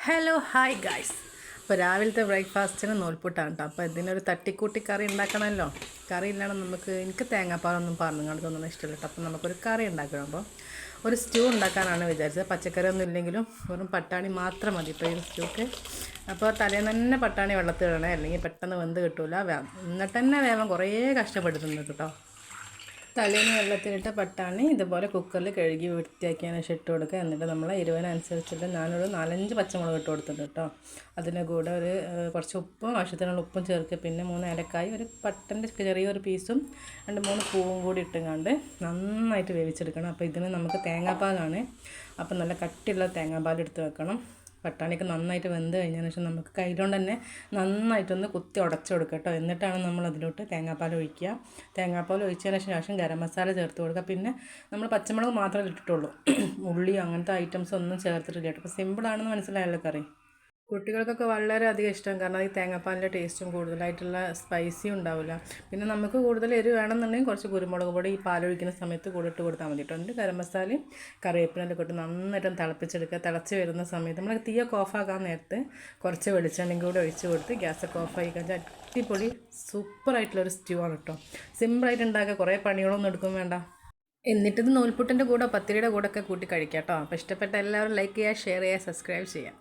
Hello hi guys. അപ്പോൾ രാവിലത്തെ ബ്രേക്ക്ഫാസ്റ്റിന് നൂൽപുട്ടാണ് കേട്ടോ. അപ്പോൾ ഇതിനൊരു തട്ടിക്കൂട്ടി കറി ഉണ്ടാക്കണമല്ലോ. കറി ഇല്ലാണ്ട് എനിക്ക് തേങ്ങാപ്പാലൊന്നും പറഞ്ഞു തോന്നുന്നത് ഇഷ്ടമില്ല കേട്ടോ. അപ്പോൾ നമുക്കൊരു കറി ഉണ്ടാക്കണം. അപ്പോൾ ഒരു സ്റ്റൂ ഉണ്ടാക്കാനാണ് വിചാരിച്ചത്. പച്ചക്കറിയൊന്നും ഇല്ലെങ്കിലും വെറും പട്ടാണി മാത്രം മതി ഇപ്പോൾ ഈ സ്റ്റൂക്ക്. അപ്പോൾ തലേന്ന് തന്നെ പട്ടാണി വെള്ളത്തിലിടണേ, അല്ലെങ്കിൽ പെട്ടെന്ന് വെന്ത് കിട്ടില്ല. എന്നിട്ട് തന്നെ വേവാൻ കുറേ കഷ്ടപ്പെടുന്നുണ്ട് കേട്ടോ. തലേന്ന് വെള്ളത്തിലിട്ട പട്ടാണി ഇതുപോലെ കുക്കറിൽ കഴുകി വൃത്തിയാക്കിയതിന് ശേഷം ഇട്ട് കൊടുക്കുക. എന്നിട്ട് നമ്മൾ എരിവിനനുസരിച്ചിട്ട് ഞാനൊരു 4-5 പച്ചമുളക് ഇട്ട് കൊടുത്തിട്ടുണ്ട് കേട്ടോ. അതിൻ്റെ കൂടെ കുറച്ച് ഉപ്പും ആവശ്യത്തിനുള്ള ഉപ്പും ചേർക്കുക. പിന്നെ 3 ഏലക്കായും ഒരു പട്ടൻ്റെ ചെറിയൊരു പീസും 2-3 പൂവും കൂടി ഇട്ടുകൊണ്ട് നന്നായിട്ട് വേവിച്ചെടുക്കണം. അപ്പോൾ ഇതിന് നമുക്ക് തേങ്ങാപ്പാലാണ്. അപ്പോൾ നല്ല കട്ടിയുള്ള തേങ്ങാപ്പാൽ എടുത്ത് വെക്കണം. പട്ടാണിയൊക്കെ നന്നായിട്ട് വെന്ത് കഴിഞ്ഞതിന് ശേഷം നമുക്ക് കയ്യിലുകൊണ്ട് തന്നെ നന്നായിട്ടൊന്ന് കുത്തി ഉടച്ചു കൊടുക്കുക കേട്ടോ. എന്നിട്ടാണ് നമ്മൾ അതിലോട്ട് തേങ്ങാപ്പാൽ ഒഴിക്കുക. തേങ്ങാപ്പാൽ ഒഴിച്ചതിന് ശേഷം ഗരം മസാല ചേർത്ത് കൊടുക്കുക. പിന്നെ നമ്മൾ പച്ചമുളക് മാത്രമേ ഇട്ടിട്ടുള്ളൂ, ഉള്ളി അങ്ങനത്തെ ഐറ്റംസ് ഒന്നും ചേർത്തിട്ടില്ല കേട്ടോ. അപ്പോൾ സിമ്പിളാണെന്ന് മനസ്സിലായല്ലോ കറി. കുട്ടികൾക്കൊക്കെ വളരെയധികം ഇഷ്ടം, കാരണം ഈ തേങ്ങാപ്പാലിൻ്റെ ടേസ്റ്റും കൂടുതലായിട്ടുള്ള സ്പൈസി ഉണ്ടാവില്ല. പിന്നെ നമുക്ക് കൂടുതൽ എരിവ് വേണമെന്നുണ്ടെങ്കിൽ കുറച്ച് കുരുമുളക് പൊടി ഈ പാലൊഴിക്കുന്ന സമയത്ത് കൂടെ ഇട്ട് കൊടുത്താൽ മതി കേട്ടോ. എന്നിട്ട് ഗരം മസാലയും കറിവേപ്പിലൊക്കെ ഇട്ട് നന്നായിട്ടും തിളപ്പിച്ചെടുക്കുക. തിളച്ച് വരുന്ന സമയത്ത് നമ്മൾ തീയൊക്കെ ഓഫാക്കാൻ നേരത്ത് കുറച്ച് വെളിച്ചെണ്ണയും കൂടെ ഒഴിച്ച് കൊടുത്ത് ഗ്യാസൊക്കെ ഓഫായി കഴിഞ്ഞാൽ അടിപൊളി സൂപ്പറായിട്ടുള്ളൊരു സ്റ്റ്യൂ ആണ് കേട്ടോ. സിമ്പിളായിട്ട് ഉണ്ടാക്കുക, കുറേ പണികളൊന്നും എടുക്കും വേണ്ട. എന്നിട്ടിത് നൂൽപുട്ടിൻ്റെ കൂടെ പത്തിരിയുടെ കൂടെ ഒക്കെ കൂട്ടി കഴിക്കാം കേട്ടോ. അപ്പോൾ ഇഷ്ടപ്പെട്ട എല്ലാവരും ലൈക്ക് ചെയ്യുക, ഷെയർ ചെയ്യുക, സബ്സ്ക്രൈബ് ചെയ്യുക.